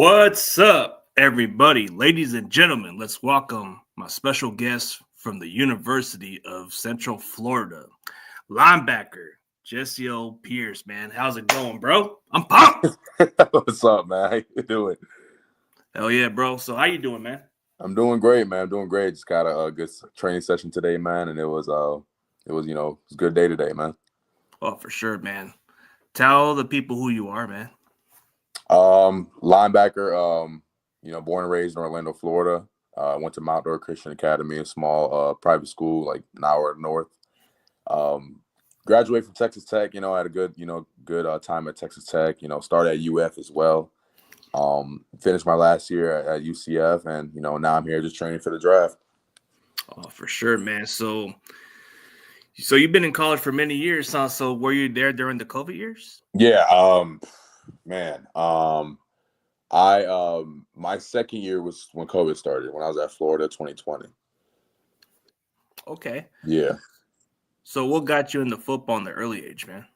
What's up, everybody? Ladies and gentlemen, let's welcome my special guest from the University of Central Florida, linebacker Jesiah Pierre, man. How's it going, bro? I'm pumped. What's up, man? How you doing? Hell yeah, bro. So how you doing, man? I'm doing great, man. I'm doing great. Just got a good training session today, man, and it was a good day today, man. Oh, for sure, man. Tell the people who you are, man. Linebacker. Born and raised in Orlando, Florida. Went to Mount Dora Christian Academy, a small private school, like an hour north. Graduated from Texas Tech. Had a good time at Texas Tech. Started at UF as well. Finished my last year at UCF, and now I'm here just training for the draft. Oh, for sure, man. So you've been in college for many years, huh? So were you there during the COVID years? Yeah, man. My second year was when COVID started, when I was at Florida 2020. Okay. Yeah. So what got you into football in the early age, man?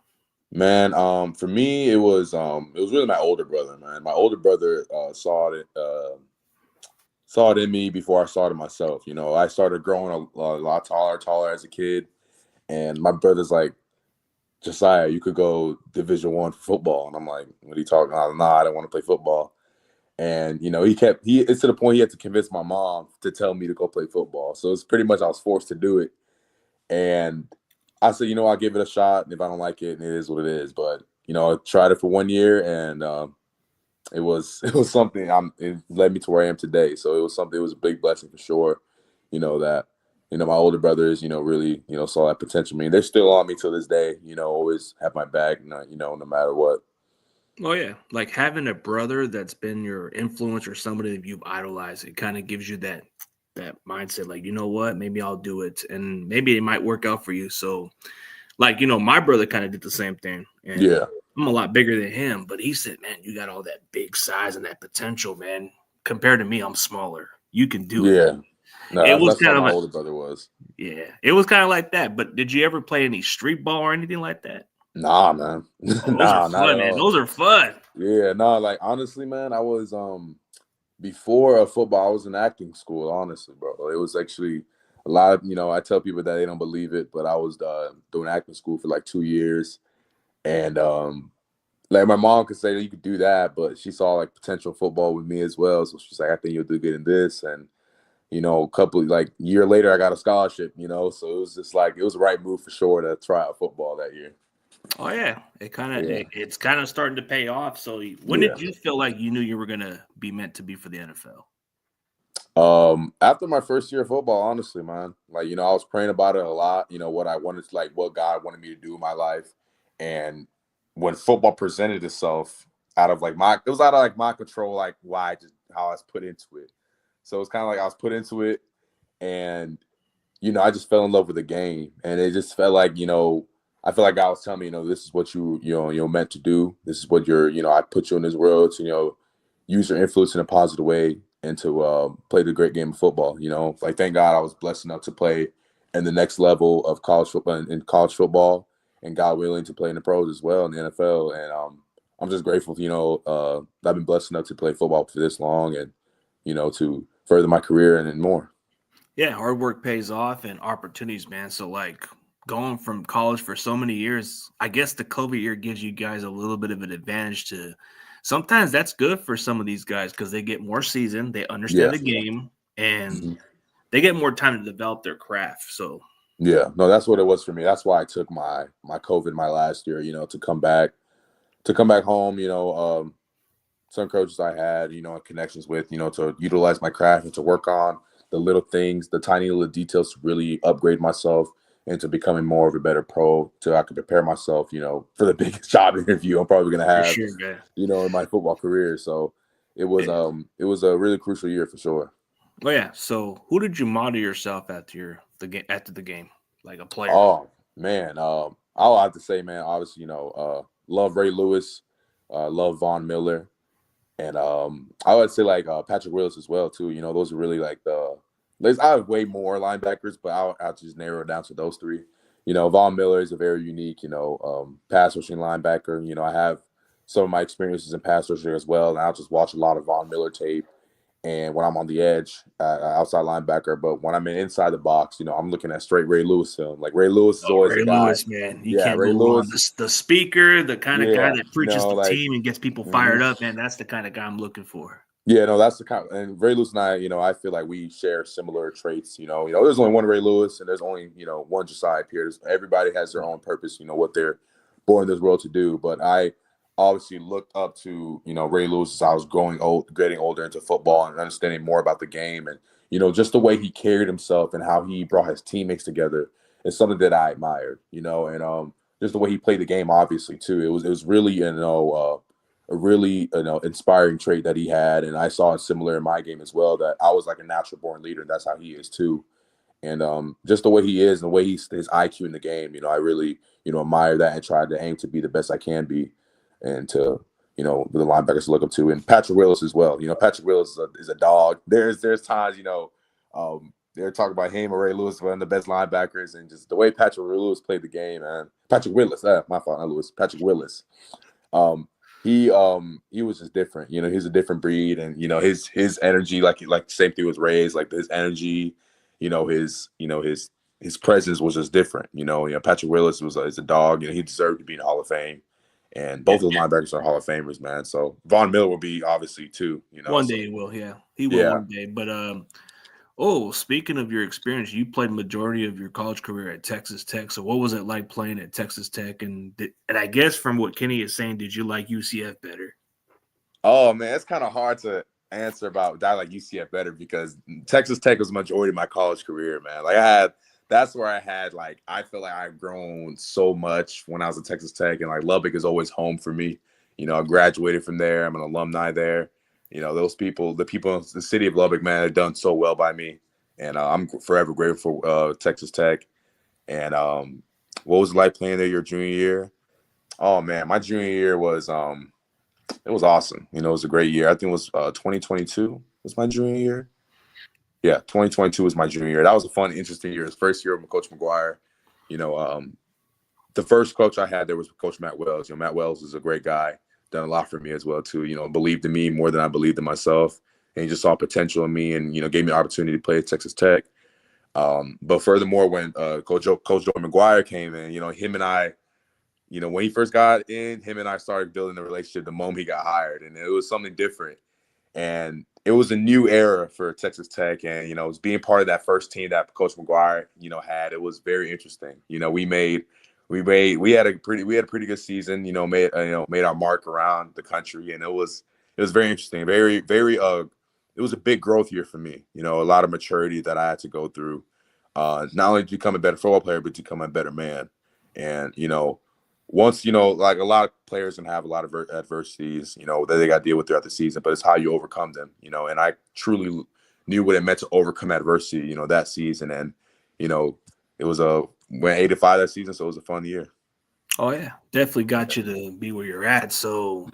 Man, for me it was really my older brother, man. My older brother saw it in me before I saw it in myself. I started growing a lot taller as a kid, and my brother's like, Jesiah, you could go Division I for football. And I'm like, what are you talking about? Nah, I don't want to play football. And, it's to the point he had to convince my mom to tell me to go play football. So it's pretty much I was forced to do it. And I said, I'll give it a shot. And if I don't like it, it is what it is. But, I tried it for 1 year, and it was something. It led me to where I am today. So it was a big blessing for sure, that my older brothers, really, saw that potential in me. They're still on me till this day, always have my back, no matter what. Oh yeah, like having a brother that's been your influence or somebody that you've idolized, it kind of gives you that mindset. Like, you know what, maybe I'll do it, and maybe it might work out for you. So, like, my brother kind of did the same thing, and Yeah. I'm a lot bigger than him, but he said, "Man, you got all that big size and that potential, man. Compared to me, I'm smaller. You can do it." Yeah. It No, was that's how kind of my like, older brother was. yeah, it was kind of like that. But did you ever play any street ball or anything like that? Nah, man. Oh, those are Nah, not fun, at man. all. Those are fun. Yeah, no, like honestly, man, I was before football, I was in acting school, honestly, bro. It was actually a lot of, I tell people that they don't believe it, but I was doing acting school for like 2 years. And like my mom could say that you could do that, but she saw like potential football with me as well. So she's like, I think you'll do good in this. And, a couple like year later, I got a scholarship, so it was just like, it was the right move for sure to try out football that year. Oh yeah, it's kind of starting to pay off. So when Yeah. did you feel like you knew you were gonna be meant to be for the NFL? After my first year of football, honestly, man, like, I was praying about it a lot, what I wanted to, like, what God wanted me to do in my life. And when football presented itself it was out of like my control, like how I was put into it. So it's kind of like I was put into it, and, I just fell in love with the game, and it just felt like, I feel like God was telling me, this is what you're meant to do. This is what I put you in this world to, use your influence in a positive way and to play the great game of football. Like, thank God I was blessed enough to play in the next level of college football, and God willing to play in the pros as well in the NFL. And I'm just grateful, I've been blessed enough to play football for this long, and, to further my career and more. Yeah, hard work pays off and opportunities, man. So like going from college for so many years, I guess the COVID year gives you guys a little bit of an advantage to. Sometimes that's good for some of these guys because they get more seasoned, they understand Yeah. the game, and Mhm. they get more time to develop their craft. So Yeah, no, that's what it was for me. That's why I took my COVID my last year, to come back home, some coaches I had, and connections with, to utilize my craft and to work on the little things, the tiny little details to really upgrade myself into becoming more of a better pro, so I could prepare myself, for the biggest job interview I'm probably gonna for have, sure, man. in my football career. So Yeah. it was a really crucial year for sure. Oh yeah. So who did you model yourself after the game, like a player? Oh man, I'll have to say, man, obviously, love Ray Lewis, love Von Miller, and I would say like Patrick Willis as well too. Those are really like I have way more linebackers, but I'll just narrow it down to those three. Von Miller is a very unique, pass rushing linebacker. I have some of my experiences in pass rush as well. And I'll just watch a lot of Von Miller tape. And when I'm on the edge, outside linebacker, but when I'm inside the box, I'm looking at straight Ray Lewis film. Like Ray Lewis is Oh, always a Ray guy. Lewis, man, you Yeah, can't Ray go wrong. Lewis. The speaker, the kind of guy Yeah, that preaches the like, team and gets people fired up, man. That's the kind of guy I'm looking for. yeah, no, that's the kind. And Ray Lewis and I feel like we share similar traits. There's only one Ray Lewis, and there's only one Jesiah Pierre. Everybody has their own purpose. What they're born in this world to do. But I obviously looked up to Ray Lewis as I was getting older into football and understanding more about the game, and just the way he carried himself and how he brought his teammates together is something that I admired. And just the way he played the game, obviously too. It was really a really inspiring trait that he had, and I saw it similar in my game as well. That I was like a natural born leader, and that's how he is too. And just the way he is, and the way his IQ in the game, I really admire that and try to aim to be the best I can be, and to the linebackers to look up to, and Patrick Willis as well. Patrick Willis is a dog. There's times they're talking about him or Ray Lewis, one of the best linebackers, and just the way Patrick Lewis played the game, man. Patrick Willis, my fault, not Lewis. Patrick Willis. He was just different. He's a different breed, and his energy, like same thing with Ray's, like his energy, his presence was just different. Patrick Willis is a dog. He deserved to be in the Hall of Fame, and both of the linebackers are Hall of Famers, man. So Von Miller will be obviously too. One day he will, yeah, he will Yeah. one day. But speaking of your experience, you played majority of your college career at Texas Tech. So what was it like playing at Texas Tech? And I guess from what Kenny is saying, did you like UCF better? Oh man, it's kind of hard to answer about that, like UCF better, because Texas Tech was majority of my college career, man. That's where I feel like I've grown so much when I was at Texas Tech, and like Lubbock is always home for me. I graduated from there. I'm an alumni there. Those people, the people in the city of Lubbock, man, have done so well by me, and I'm forever grateful for Texas Tech. And what was it like playing there your junior year? Oh man, my junior year was it was awesome. It was a great year. I think it was 2022 was my junior year. Yeah, 2022 was my junior year. That was a fun, interesting year. It was the first year of Coach McGuire. The first coach I had there was Coach Matt Wells. Matt Wells is a great guy. Done a lot for me as well too. Believed in me more than I believed in myself, and he just saw potential in me, and gave me the opportunity to play at Texas Tech. But furthermore, when Coach Joe McGuire came in, him and I, when he first got in, him and I started building the relationship the moment he got hired, and it was something different. And it was a new era for Texas Tech, and it was being part of that first team that Coach McGuire, had. It was very interesting. We had a pretty good season. Made our mark around the country, and it was very interesting. Very very it was a big growth year for me. A lot of maturity that I had to go through, not only to become a better football player, but to become a better man. And once like a lot of players can have a lot of adversities that they got to deal with throughout the season, but it's how you overcome them. And I truly knew what it meant to overcome adversity that season. And it was went 8-5 that season, so it was a fun year. Oh yeah, definitely got you to be where you're at. So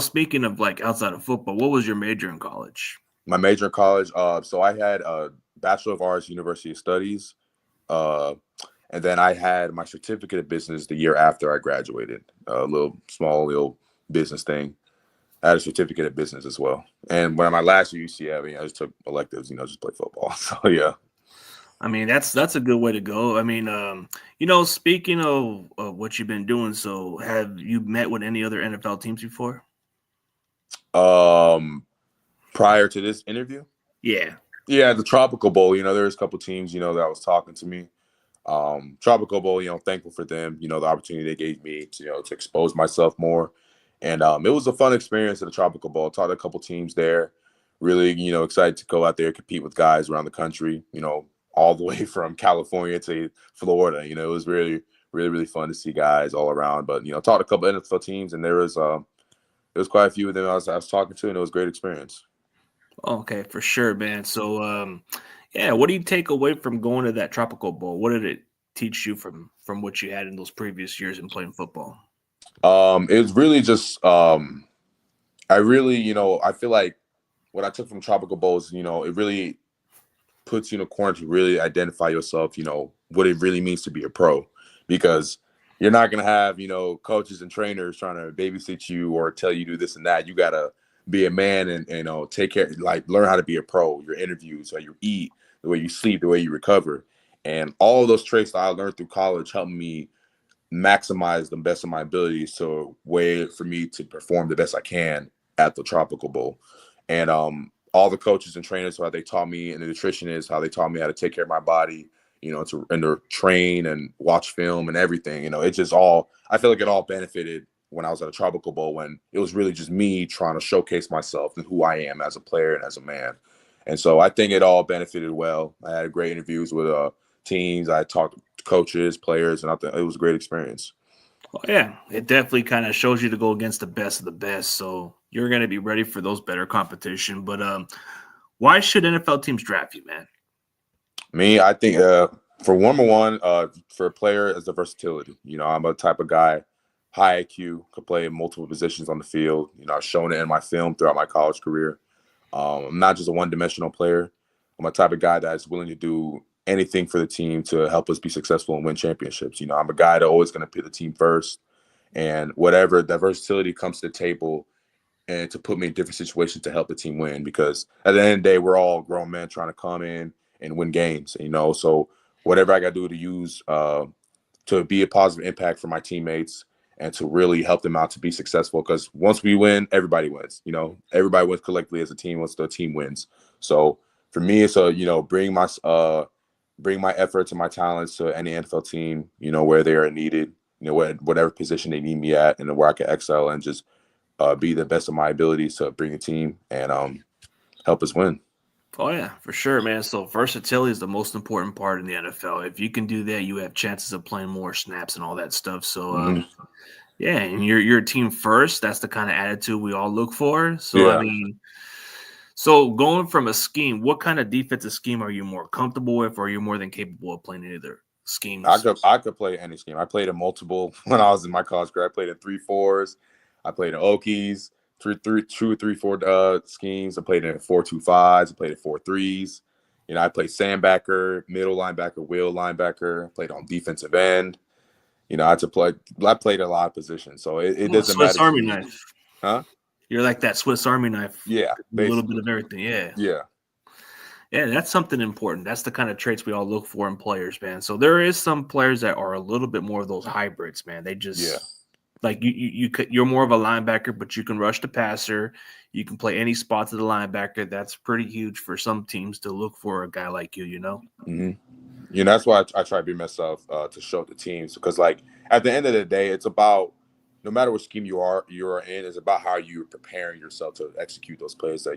speaking of like outside of football, what was your major in college? My major in college, so I had a Bachelor of Arts, University of Studies, and then I had my certificate of business the year after I graduated. A little business thing. I had a certificate of business as well. And when my last year at UCF, I just took electives, just play football. So yeah. I mean, that's a good way to go. I mean, speaking of what you've been doing, so have you met with any other NFL teams before? Prior to this interview? Yeah. Yeah, the Tropical Bowl, there's a couple teams, that was talking to me. Tropical Bowl, thankful for them, the opportunity they gave me to expose myself more. And it was a fun experience at the Tropical Bowl. Talked to a couple teams there. Really, excited to go out there and compete with guys around the country, all the way from California to Florida. It was really, really, really fun to see guys all around. But, talked to a couple NFL teams, and there was quite a few of them I was talking to, and it was a great experience. Okay, for sure, man. So, what do you take away from going to that Tropical Bowl? What did it teach you from what you had in those previous years in playing football? It was really just I really, I feel like what I took from Tropical Bowls, it really puts you in a corner to really identify yourself, what it really means to be a pro. Because, you're not gonna have, coaches and trainers trying to babysit you or tell you do this and that. You gotta be a man and take care, like learn how to be a pro. Your interviews, how you eat, the way you sleep, the way you recover, and all of those traits that I learned through college helped me maximize the best of my abilities to way for me to perform the best I can at the Tropical Bowl. And all the coaches and trainers, how they taught me, and the nutritionists, how they taught me how to take care of my body, to train and watch film and everything. It just all, I feel like it all benefited when I was at a Tropical Bowl, when it was really just me trying to showcase myself and who I am as a player and as a man. And so I think it all benefited well. I had great interviews with teams. I talked to coaches, players, and I think it was a great experience. Oh, yeah, it definitely kind of shows you to go against the best of the best. So you're going to be ready for those better competition. But why should NFL teams draft you, man? Me, I think for one, for a player is the versatility. I'm a type of guy, high IQ, could play in multiple positions on the field. I've shown it in my film throughout my college career. I'm not just a one-dimensional player. I'm a type of guy that's willing to do anything for the team to help us be successful and win championships. I'm a guy that always going to put the team first, and whatever that versatility comes to the table and to put me in different situations to help the team win. Because at the end of the day, we're all grown men trying to come in and win games, so whatever I got to do to use to be a positive impact for my teammates and to really help them out to be successful. Because once we win, everybody wins. Everybody wins collectively as a team once the team wins. So for me, it's bring my efforts and my talents to any NFL team, where they are needed, whatever position they need me at, and where I can excel and just be the best of my abilities to bring a team and help us win. Oh, yeah, for sure, man. So versatility is the most important part in the NFL. If you can do that, you have chances of playing more snaps and all that stuff. So, Mm-hmm. yeah, and you're a team first. That's the kind of attitude we all look for. So, I Yeah. mean, so going from a scheme, what kind of defensive scheme are you more comfortable with, or are you more than capable of playing any other schemes? I could play any scheme. I played in multiple when I was in my college career. I played in 3-4s. I played in Okies, 3-4 schemes. I played in 4-2-5s. I played in 4-3s. I played sandbacker, middle linebacker, wheel linebacker. I played on defensive end. I played a lot of positions, so it doesn't Swiss matter to Army me. knife. Huh? You're like that Swiss Army knife. Yeah, A little bit basically. of everything. Yeah. Yeah. Yeah, that's something important. That's the kind of traits we all look for in players, man. So there is some players that are a little bit more of those hybrids, man. They just Yeah. like you're more of a linebacker, but you can rush the passer. You can play any spots of the linebacker. That's pretty huge for some teams to look for a guy like you. Mm-hmm. That's why I try to be myself to show the teams, because at the end of the day, it's about, no matter what scheme you're in, it's about how you're preparing yourself to execute those plays that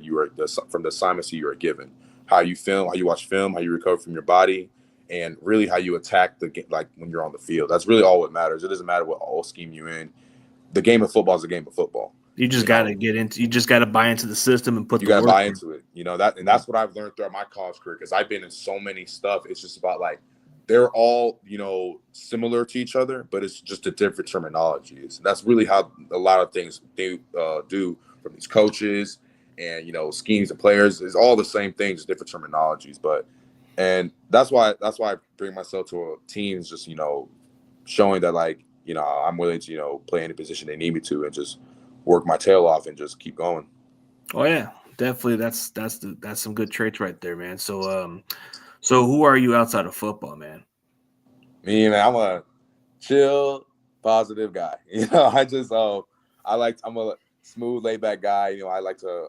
from the assignments you are given. How you film, how you watch film, how you recover from your body, and really how you attack the game, like when you're on the field. That's really all what matters. It doesn't matter what all scheme you're in. The game of football is a game of football. You just got to you just got to buy into the system and put You the got to work buy in. into it. That's what I've learned throughout my college career, because I've been in so many stuff. It's just about they're all, similar to each other, but it's just a different terminologies. That's really how a lot of things do from these coaches and, schemes and players. Is all the same thing, just different terminologies. And that's why I bring myself to teams, just, showing that I'm willing to, play any position they need me to and just work my tail off and just keep going. Oh yeah, definitely. That's some good traits right there, man. So who are you outside of football, man? Me, man, I'm a chill, positive guy. I'm a smooth, laid back guy.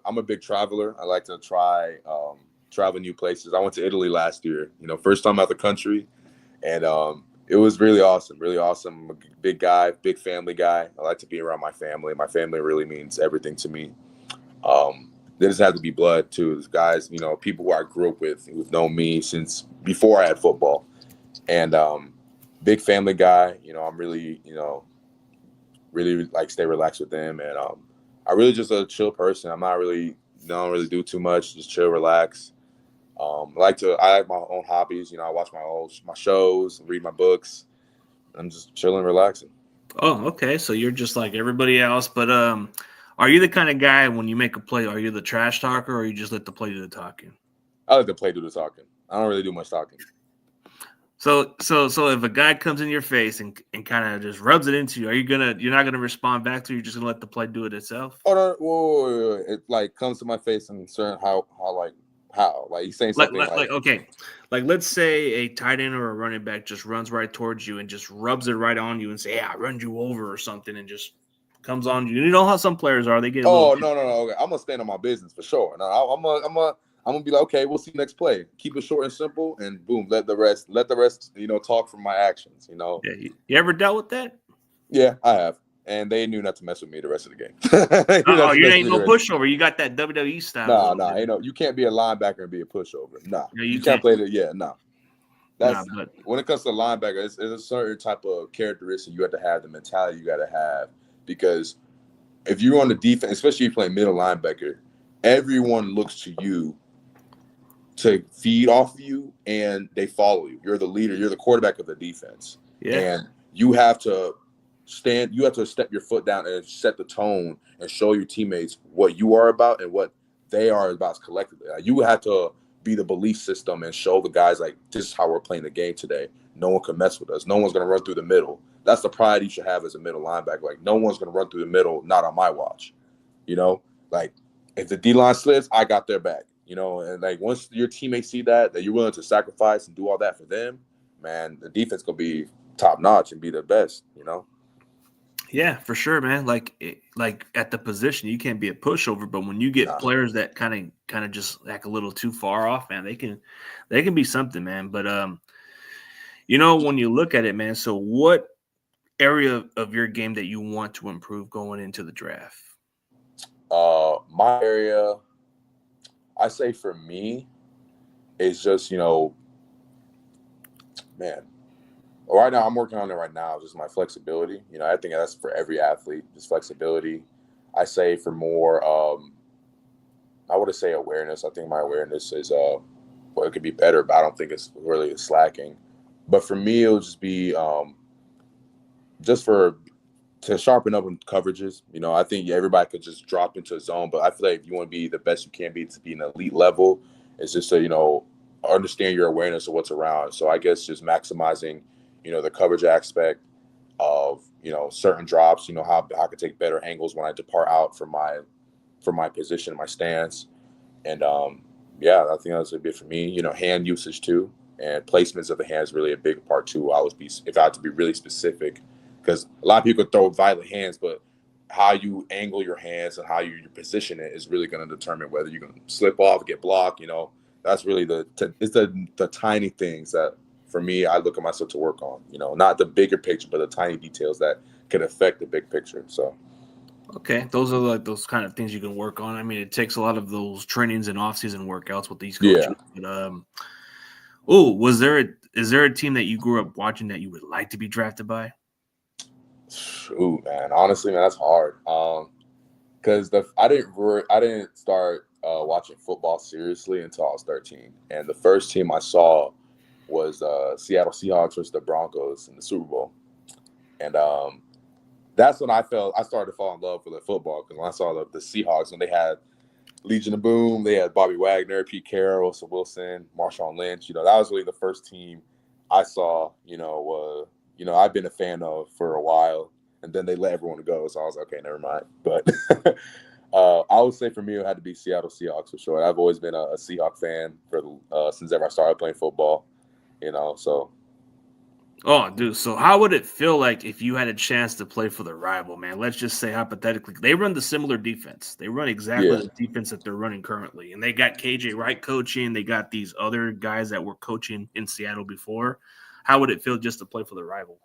I'm a big traveler. I like to try travel new places. I went to Italy last year, first time out the country. And it was really awesome, really awesome. I'm a big guy, big family guy. I like to be around my family. My family really means everything to me. There doesn't have to be blood too. There's guys, people who I grew up with, who've known me since before I had football. And big family guy. I'm really, really stay relaxed with them. And I really just a chill person. I'm not really, don't really do too much. Just chill, relax. I like my own hobbies. I watch my shows, read my books. I'm just chilling, relaxing. Oh, okay. So you're just like everybody else, but are you the kind of guy when you make a play, are you the trash talker or you just let the play do the talking? I like to play do the talking. I don't really do much talking. So if a guy comes in your face and kind of just rubs it into you, you're not gonna respond back to it, you're just gonna let the play do it itself? Oh no, whoa. It like comes to my face and certain how like he's saying something like Okay, like let's say a tight end or a running back just runs right towards you and just rubs it right on you and say, "Yeah, I run you over" or something, and just comes on you. You know how some players are; they get a little. oh no. Okay. I'm gonna stand on my business for sure. No, I'm gonna be like, okay, we'll see next play. Keep it short and simple, and boom, let the rest talk from my actions. Yeah, you ever dealt with that? Yeah, I have, and they knew not to mess with me the rest of the game. They knew not Oh, to you mess with ain't me no the rest. pushover. You got that WWE style a Nah, little nah, bit. you can't be a linebacker and be a pushover. Nah, No, you you can't can't. play the nah. Nah, That's but when it comes to linebacker, it's a certain type of characteristic you have to have, the mentality you got to have, because if you're on the defense, especially if you're playing middle linebacker, everyone looks to you to feed off of you and they follow you. You're the leader, you're the quarterback of the defense. yeah, And you have to step your foot down and set the tone and show your teammates what you are about and what they are about collectively. Like, you have to be the belief system and show the guys like this is how we're playing the game today. No one can mess with us. No one's gonna run through the middle. That's the pride you should have as a middle linebacker. Like no one's gonna run through the middle, not on my watch. You know, like if the D line slips, I got their back. And like once your teammates see that you're willing to sacrifice and do all that for them, man, the defense gonna be top notch and be the best. yeah, for sure, man. Like at the position, you can't be a pushover, but when you get Nah. players that kind of just act a little too far off, man, they can be something, man. But when you look at it, man, so what area of your game that you want to improve going into the draft? My area, I say for me, is just man. Right now, I'm working on it right now. Just my flexibility. I think that's for every athlete. Just flexibility. I say for more. I would say awareness. I think my awareness is it could be better, but I don't think it's really slacking. But for me, it'll just be just to sharpen up on coverages. I think everybody could just drop into a zone, but I feel like if you want to be the best you can be to be an elite level, it's just to understand your awareness of what's around. So I guess just maximizing the coverage aspect of certain drops. How I could take better angles when I depart out from my position, my stance, and yeah, I think that's a bit for me. Hand usage too, and placements of the hand is really a big part too. If I had to be really specific, because a lot of people throw violent hands, but how you angle your hands and how you position it is really going to determine whether you're going to slip off, get blocked. That's really it's the tiny things that for me I look at myself to work on. Not the bigger picture, but the tiny details that can affect the big picture. So. Okay, those are like those kind of things you can work on. I mean, it takes a lot of those trainings and off-season workouts with these Yeah. coaches. But is there a team that you grew up watching that you would like to be drafted by? Ooh, man. Honestly, man, that's hard. Because I didn't start watching football seriously until I was 13, and the first team I saw was Seattle Seahawks versus the Broncos in the Super Bowl, and that's when I started to fall in love with the football, because when I saw the Seahawks, when they had Legion of Boom, they had Bobby Wagner, Pete Carroll, Russell Wilson, Marshawn Lynch. That was really the first team I saw. I've been a fan of for a while, and then they let everyone go, so I was like, okay, never mind. But I would say for me, it had to be Seattle Seahawks for sure. I've always been a Seahawks fan since ever I started playing football. So. Oh, dude. So how would it feel like if you had a chance to play for the rival, man? Let's just say hypothetically, they run the similar defense. They run exactly Yeah. the defense that they're running currently. And they got KJ Wright coaching. They got these other guys that were coaching in Seattle before. How would it feel just to play for the rival?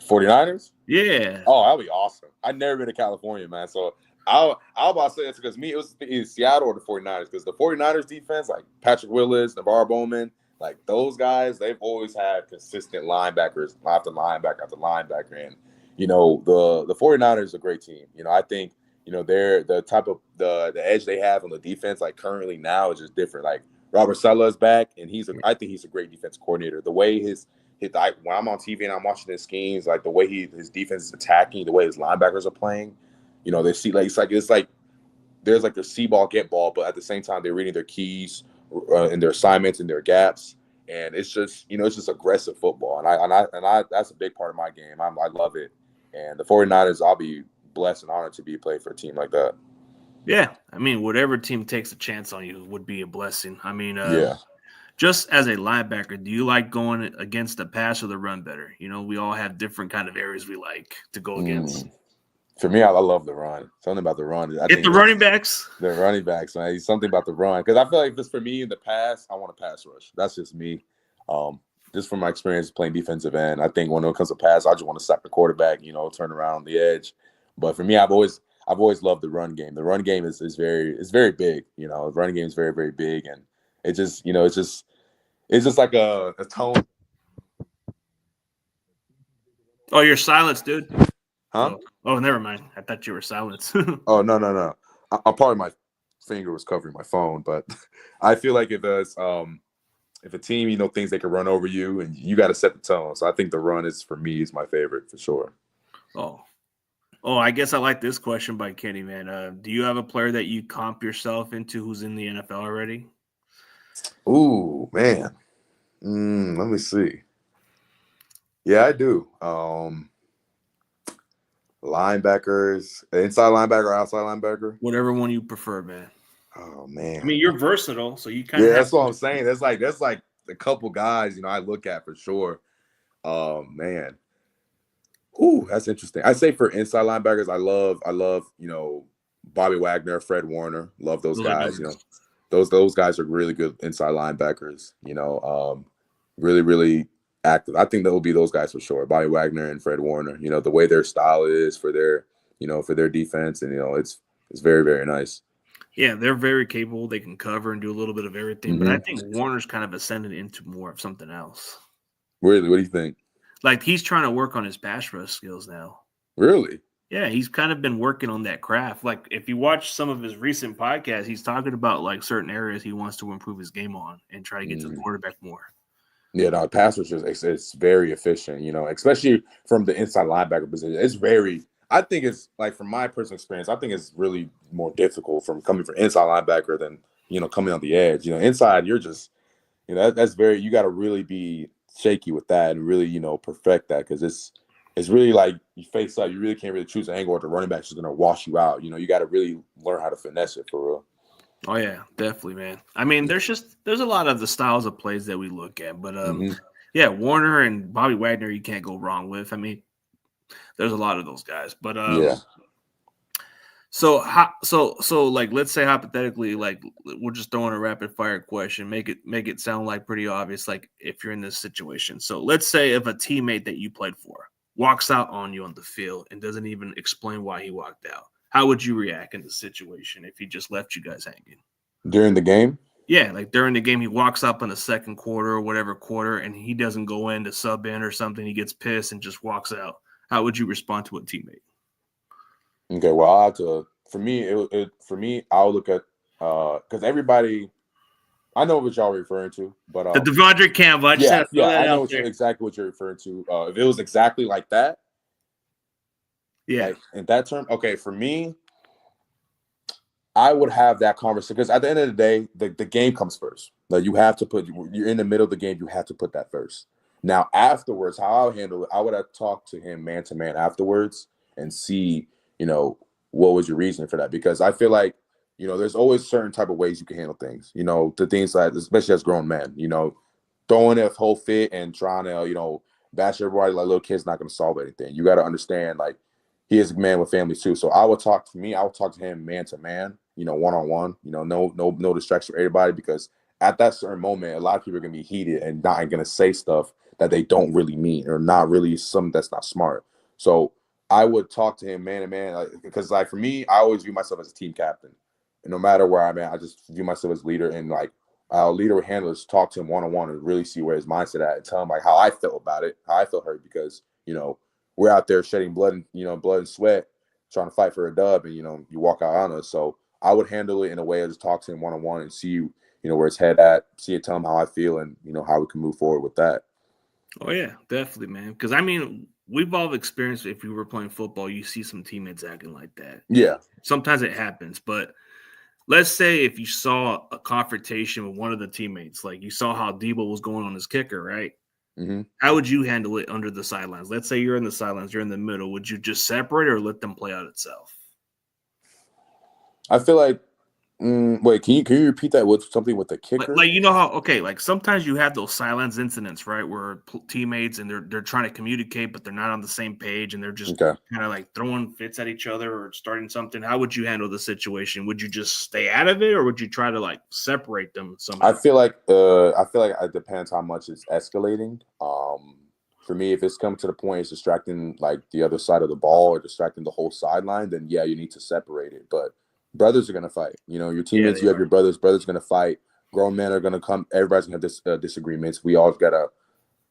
49ers? Yeah. Oh, that'd be awesome. I've never been to California, man. So I'll about to say it's because it was either Seattle or the 49ers, because the 49ers defense, like Patrick Willis, Navarro Bowman, like those guys, they've always had consistent linebackers after linebacker after linebacker. And, the 49ers is a great team. I think, they're the type of the edge they have on the defense, like currently now, is just different. Like Robert Saleh is back, and I think he's a great defense coordinator. The way when I'm on TV and I'm watching his schemes, like the way his defense is attacking, the way his linebackers are playing, they see it's like there's like their see ball, get ball, but at the same time they're reading their keys and their assignments and their gaps, and it's just it's just aggressive football, and I that's a big part of my game. I love it, and the 49ers, I'll be blessed and honored to be playing for a team like that. Yeah, I mean, whatever team takes a chance on you would be a blessing. I mean, Yeah. just as a linebacker, do you like going against the pass or the run better? We all have different kind of areas we like to go against. For me, I love the run. Something about the run. I Hit think the running backs. the running backs, man. Something about the run, because I feel like this for me in the past, I want a pass rush. That's just me. Just from my experience playing defensive end, I think when it comes to pass, I just want to sack the quarterback, turn around on the edge. But for me, I've always loved the run game. The run game is very big. The running game is very, very big, and it just it's just like a tone. Oh, you're silenced, dude. Huh? Oh, never mind. I thought you were silenced. Oh, no. I probably my finger was covering my phone, but I feel like if a team thinks they can run over you, and you got to set the tone. So I think the run is my favorite for sure. Oh, I guess I like this question by Kenny, man. Do you have a player that you comp yourself into who's in the NFL already? Ooh, man. Let me see. Yeah, I do. Linebackers, inside linebacker, outside linebacker. Whatever one you prefer, man. Oh man. I mean, you're versatile, so you kind of that's what I'm saying. That's like a couple guys, I look at for sure. Man. Ooh, that's interesting. I say for inside linebackers, I love, Bobby Wagner, Fred Warner. Love those guys. Those guys are really good inside linebackers. Really, really active. I think that will be those guys for sure. Bobby Wagner and Fred Warner. The way their style is for their defense, and it's very, very nice. Yeah, they're very capable. They can cover and do a little bit of everything. But I think Warner's kind of ascended into more of something else. Really? What do you think? Like, he's trying to work on his pass rush skills now. Really? Yeah, he's kind of been working on that craft. Like, if you watch some of his recent podcasts, he's talking about, like, certain areas he wants to improve his game on and try to get to the quarterback more. Yeah, no, pass rush it's very efficient, especially from the inside linebacker position. It's very – I think it's, like, from my personal experience, I think it's really more difficult from coming from inside linebacker than, coming on the edge. Inside, you're just – that's very – you got to really be shaky with that and really, perfect that, because it's really like you face up. You really can't really choose an angle, or the running back's just going to wash you out. You got to really learn how to finesse it for real. Oh, yeah, definitely, man. I mean, there's a lot of the styles of plays that we look at. But, yeah, Warner and Bobby Wagner you can't go wrong with. I mean, there's a lot of those guys. But, yeah. So like, let's say hypothetically, like, we're just throwing a rapid fire question. Make it sound like pretty obvious, like, if you're in this situation. So let's say if a teammate that you played for walks out on you on the field and doesn't even explain why he walked out. How would you react in the situation if he just left you guys hanging? During the game? Yeah, like during the game, he walks up in the second quarter or whatever quarter, and he doesn't go in to sub in or something. He gets pissed and just walks out. How would you respond to a teammate? Okay, well, I'll have to. For me, I'll look at because everybody. I know what y'all are referring to, but The Devondre Campbell. I know exactly what you're referring to. If it was exactly like that. Yeah. Like, in that term, okay, for me, I would have that conversation, because at the end of the day, the game comes first. Like, you're in the middle of the game, you have to put that first. Now, afterwards, how I'll handle it, I would have talked to him man to man afterwards and see, what was your reason for that? Because I feel like, there's always certain type of ways you can handle things, the things like, especially as grown men, throwing a whole fit and trying to, bash everybody like little kids not going to solve anything. You got to understand, like, he is a man with families too. So I would talk to him man to man, one-on-one, no distraction for everybody, because at that certain moment, a lot of people are going to be heated and not going to say stuff that they don't really mean, or not really something that's not smart. So I would talk to him man to man, because like for me, I always view myself as a team captain. And no matter where I'm at, I just view myself as leader, and like our leader with handlers talk to him one-on-one and really see where his mindset at, and tell him like how I felt about it, how I felt hurt, because, we're out there shedding blood and sweat, trying to fight for a dub, and, you walk out on us. So I would handle it in a way of just talk to him one-on-one and see, where his head at, tell him how I feel, and, how we can move forward with that. Oh, yeah, definitely, man. Because, I mean, we've all experienced, if you were playing football, you see some teammates acting like that. Yeah. Sometimes it happens, but let's say if you saw a confrontation with one of the teammates, like you saw how Debo was going on his kicker, right? Hmm. How would you handle it under the sidelines? Let's say you're in the sidelines, you're in the middle. Would you just separate or let them play out itself? I feel like. Wait, can you repeat that with something with the Like, kicker? like you know how like sometimes you have those silence incidents, right? Where teammates and they're trying to communicate, but they're not on the same page, and they're just Okay. kind of like throwing fits at each other or starting something. How would you handle the situation? Would you just stay out of it, or would you try to like separate them I somehow? feel like it depends how much it's escalating. For me, if it's come to the point it's distracting like the other side of the ball or distracting the whole sideline, then yeah, you need to separate it. But brothers are gonna fight. You know, your Yeah, teammates, they you have are. your brothers. Brothers are gonna fight. Grown men are gonna come. Everybody's gonna have disagreements. We all gotta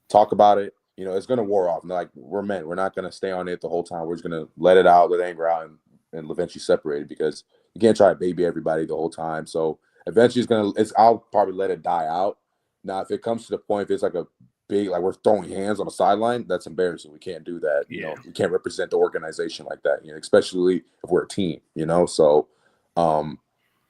talk about it. You know, it's gonna war off. And like we're men. We're not gonna stay on it the whole time. We're just gonna let it out, let anger out, and eventually separate it because you can't try to baby everybody the whole time. So eventually, I'll probably let it die out. Now, if it comes to the point, if it's like a big, like we're throwing hands on the sideline, that's embarrassing. We can't do that. You Yeah. know, we can't represent the organization like that. You know, especially if we're a team. You know, so um,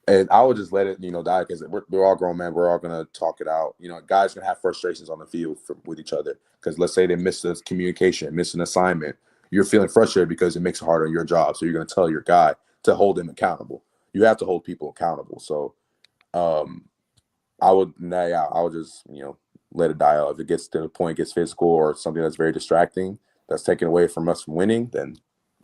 and I would just let it, die because we're all grown men. We're all gonna talk it out. You know, guys gonna have frustrations on the field with each other because let's say they miss a communication, miss an assignment. You're feeling frustrated because it makes it harder on your job. So you're gonna tell your guy to hold him accountable. You have to hold people accountable. So um, I would just let it die out. If it gets to the point, it gets physical or something that's very distracting, that's taken away from us from winning, then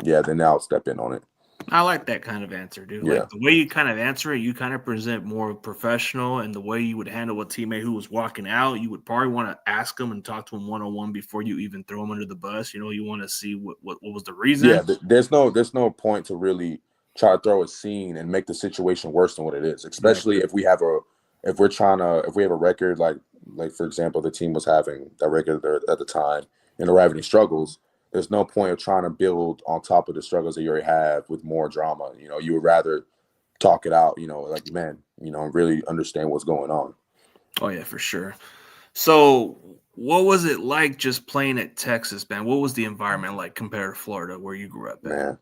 yeah, then I'll step in on it. I like that kind of answer, dude. Yeah. Like the way you kind of answer it, you kind of present more professional, and the way you would handle a teammate who was walking out, you would probably want to ask them and talk to them one on one before you even throw them under the bus. You know, you want to see what was the reason. Yeah, there's no point to really try to throw a scene and make the situation worse than what it is. Especially Exactly. if we have a record like for example the team was having that record there at the time and they're having struggles. There's no point of trying to build on top of the struggles that you already have with more drama. You know, you would rather talk it out. You know, like man, really understand what's going on. Oh yeah, for sure. So, what was it like just playing at Texas, man? What was the environment like compared to Florida, where you grew up at? Man,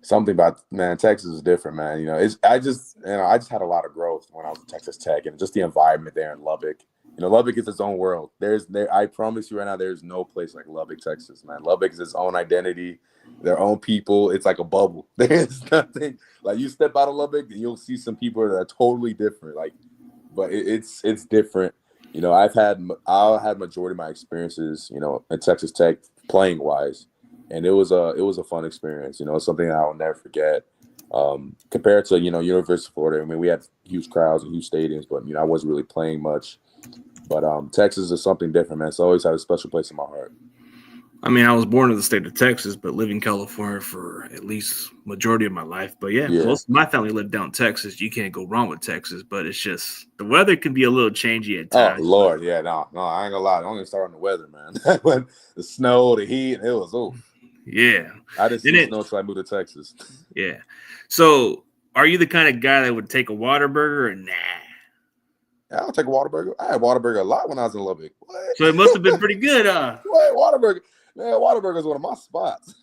something about man Texas is different, man. I just had a lot of growth when I was at Texas Tech and just the environment there in Lubbock. You know, Lubbock is its own world. I promise you right now, there's no place like Lubbock, Texas, man. Lubbock is its own identity, their own people. It's like a bubble. There's nothing like you step out of Lubbock and you'll see some people that are totally different. Like, but it's different. You know, I had majority of my experiences, at Texas Tech playing wise, and it was a fun experience. You know, it's something that I'll never forget. Compared to University of Florida, I mean, we had huge crowds and huge stadiums, but I wasn't really playing much. But Texas is something different, man. It's always had a special place in my heart. I mean, I was born in the state of Texas, but lived in California for at least majority of my life. But yeah, Yeah. most of my family lived down in Texas. You can't go wrong with Texas, but it's just the weather can be a little changey at Oh times. But Lord, yeah, no, I ain't gonna lie. Don't even start on the weather, man. When the snow, the heat, it was oof. yeah, I didn't then see it snow until I moved to Texas. yeah. So, are you the kind of guy that would take a water burger or nah? I'll take a Whataburger. I had Whataburger a lot when I was in Lubbock. What? So it must have been pretty good, huh? What Whataburger? Man, Whataburger is one of my spots.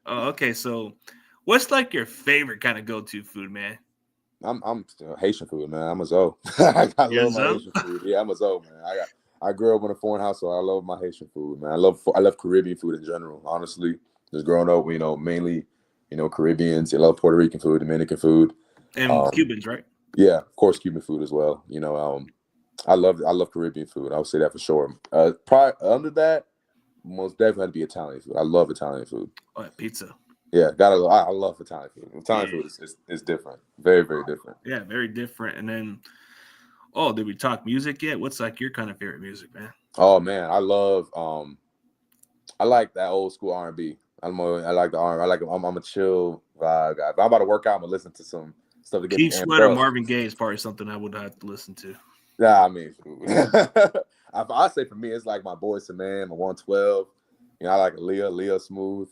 Oh, okay. So, what's like your favorite kind of go-to food, man? I'm Haitian food, man. I'm a Zoe. I You're love my so? Haitian food. Yeah, I'm a Zoe, man. I grew up in a foreign household. I love my Haitian food, man. I love Caribbean food in general. Honestly, just growing up, mainly, Caribbeans. I love Puerto Rican food, Dominican food. And Um, Cubans, right? yeah, of course, Cuban food as well. I love Caribbean food. I would say that for sure. Probably under that, most definitely had to be Italian food. I love Italian food. Oh, yeah, pizza. Yeah, I love Italian food. Italian Yeah, food is different. Very, very different. yeah, very different. And then, oh, did we talk music yet? What's like your kind of favorite music, man? Oh man, I like that old school R&B. I like the R. I like I'm a chill vibe guy. If I'm about to work out, I'm gonna listen to some stuff to get me Keith amped Sweat or up. Marvin Gaye is probably something I would have to listen to. Yeah, I mean, I say for me, it's like my Boyz II Men, my 112. I like Leah Smooth,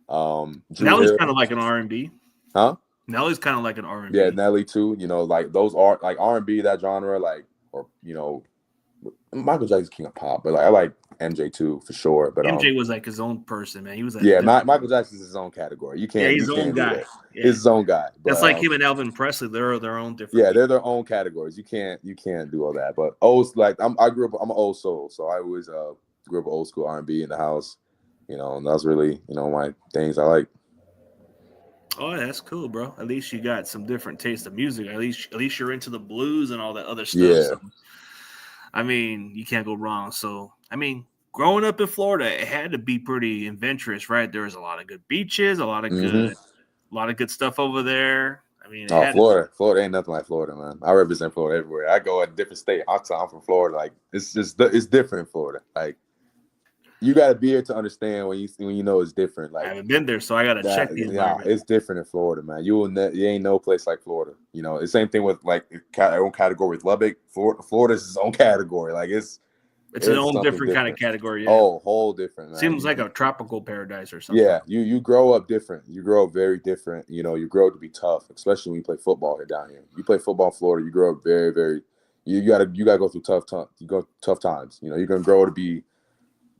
Drew Now he's Hill, kind of like an R&B. huh? Now he's kind of like an Yeah, R&B. Nelly too. Like those are like R&B that genre, like or Michael Jackson's king of pop, but like I like MJ too for sure. But MJ was like his own person, man. He was yeah, Michael Jackson's his own category. You he's can't his own do guy. that. Yeah. He's his own guy. But that's like him and Elvin Presley. They're their own different. Yeah, they're their own categories. You can't do all that. But I'm an old soul, so I always grew up with old school R&B in the house. And that's really my things I like. Oh, that's cool, bro. At least you got some different taste of music. At least you're into the blues and all that other stuff. Yeah. So, I mean, you can't go wrong. So, I mean, growing up in Florida, it had to be pretty adventurous, right? There was a lot of good beaches, a lot of good stuff over there. I mean, Florida ain't nothing like Florida, man. I represent Florida everywhere. I go a different state. I'm from Florida. Like it's different in Florida. Like you got to be here to understand when you know it's different. Like I haven't been there, so I got to check the environment. It's different in Florida, man. You ain't no place like Florida. The same thing with like our own category with Lubbock. Florida's its own category. Like it's its own different kind of category. Yeah. Oh, whole different. Man. Seems like a tropical paradise or something. Yeah, you grow up different. You grow up very different. You grow up to be tough, especially when you play football here down here. You play football in Florida, you grow up very, very. You gotta go through tough times. You're gonna grow to be.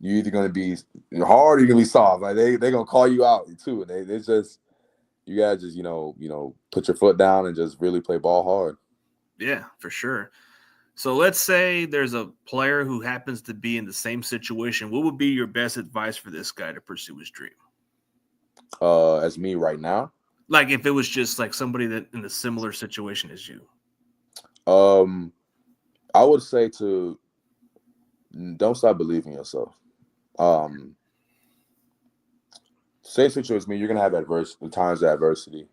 You're either gonna be hard or you're gonna be soft. Like they gonna call you out too. And it's just you gotta just put your foot down and just really play ball hard. Yeah, for sure. So let's say there's a player who happens to be in the same situation. What would be your best advice for this guy to pursue his dream? As me right now? Like if it was just like somebody that in a similar situation as you. I would say don't stop believing in yourself. Same situation as me, you're gonna have times of adversity.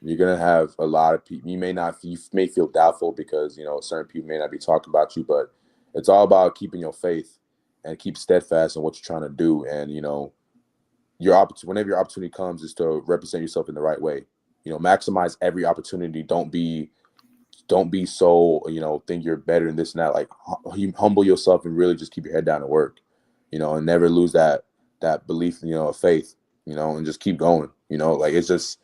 You're gonna have a lot of people. You may feel doubtful because certain people may not be talking about you, but it's all about keeping your faith and keep steadfast in what you're trying to do. And whenever your opportunity comes, is to represent yourself in the right way. Maximize every opportunity. Don't be so think you're better than this and that. Like humble yourself and really just keep your head down and work. And never lose that belief, of faith. And just keep going. Like it's just.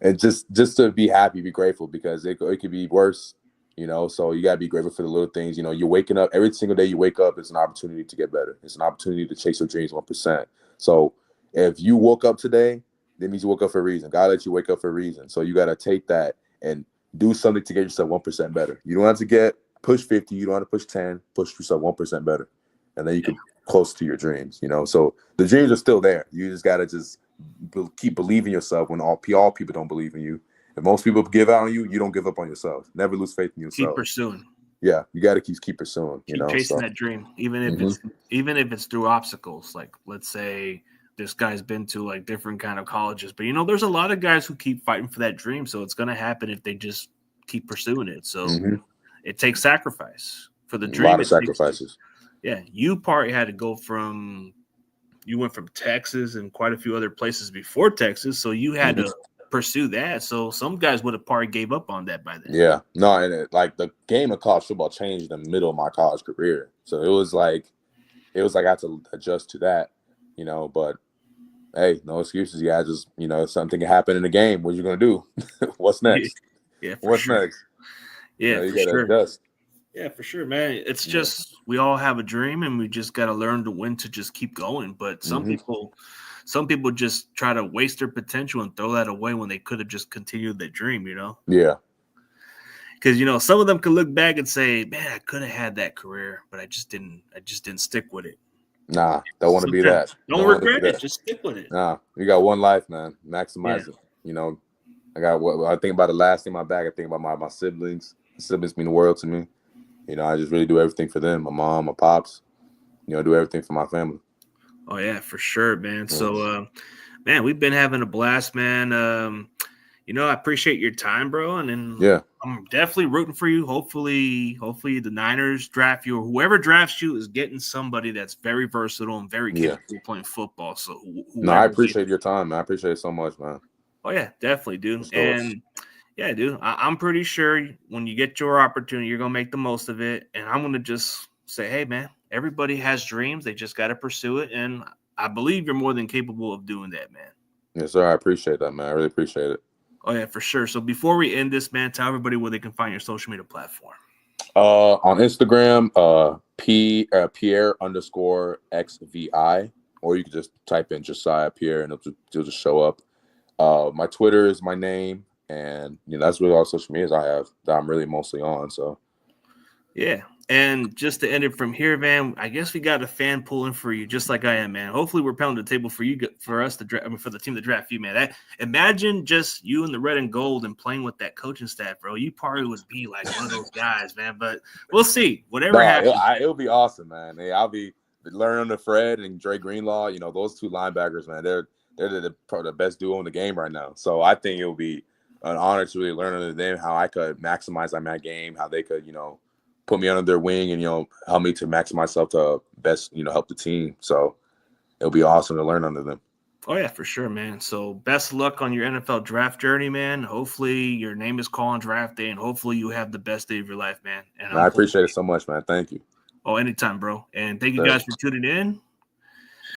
And just to be happy, be grateful, because it could be worse, So you gotta be grateful for the little things. You're waking up every single day. You wake up, it's an opportunity to get better. It's an opportunity to chase your dreams 1%. So if you woke up today, that means you woke up for a reason. God let you wake up for a reason. So you gotta take that and do something to get yourself 1% better. You don't have to push 50. You don't have to push 10. Push yourself 1% better, and then you can close to your dreams. So the dreams are still there. You just gotta keep believing yourself when all people don't believe in you. If most people give out on you, you don't give up on yourself. Never lose faith in yourself. Keep pursuing. Yeah, you got to keep pursuing. Keep chasing that dream, even if it's through obstacles. Like let's say this guy's been to like different kind of colleges, but there's a lot of guys who keep fighting for that dream. So it's gonna happen if they just keep pursuing it. So it takes sacrifice for the dream. A lot of sacrifices. You probably had to go you went from Texas and quite a few other places before Texas, so you had to pursue that. So some guys would have probably gave up on that by then. Yeah, no, and the game of college football changed in the middle of my college career, so it was like I had to adjust to that, But hey, no excuses. Yeah, just something can happen in the game. What are you gonna do? What's next? What's next? Yeah, you for gotta sure. adjust. Yeah, for sure, man. It's just we all have a dream, and we just got to learn when to just keep going. But some people just try to waste their potential and throw that away when they could have just continued their dream. Yeah. Because some of them can look back and say, "Man, I could have had that career, but I just didn't stick with it." Nah, don't want to be that. Don't regret it. Just stick with it. Nah, you got one life, man. Maximize it. I think about the last thing in my bag. I think about my siblings. My siblings mean the world to me. I just really do everything for them. My mom, my pops. Do everything for my family. Oh yeah, for sure, man. So, man, we've been having a blast, man. I appreciate your time, bro. And then I'm definitely rooting for you. Hopefully the Niners draft you, or whoever drafts you is getting somebody that's very versatile and very capable playing football. So I appreciate your time, man. I appreciate it so much, man. Oh yeah, definitely, dude. And yeah, dude, I'm pretty sure when you get your opportunity, you're gonna make the most of it. And I'm gonna just say, hey, man, everybody has dreams. They just got to pursue it. And I believe you're more than capable of doing that, man. Yes, sir. I appreciate that, man. I really appreciate it. Oh, yeah, for sure. So before we end this, man, tell everybody where they can find your social media platform. On Instagram, Pierre _XVI, or you can just type in Jesiah Pierre and it'll just show up. My Twitter is my name, and that's really all the social medias I have that I'm really mostly on. So yeah. And just to end it from here, man, I guess we got a fan pulling for you, just like I am, man. Hopefully, we're pounding the table for you, for us to draft, for the team to draft you, man. Imagine just you in the red and gold and playing with that coaching staff, bro. You probably would be like one of those guys, man. But we'll see. Whatever happens, it'll be awesome, man. Hey, I'll be learning under Fred and Dre Greenlaw. Those two linebackers, man. They're probably the best duo in the game right now. So I think it'll be an honor to really learn under them, how I could maximize on my game, how they could, put me under their wing and, help me to maximize myself to best, help the team. So it'll be awesome to learn under them. Oh, yeah, for sure, man. So best luck on your NFL draft journey, man. Hopefully your name is called on draft day, and hopefully you have the best day of your life, man. And I appreciate it so much, man. Thank you. Oh, anytime, bro. And thank you guys for tuning in.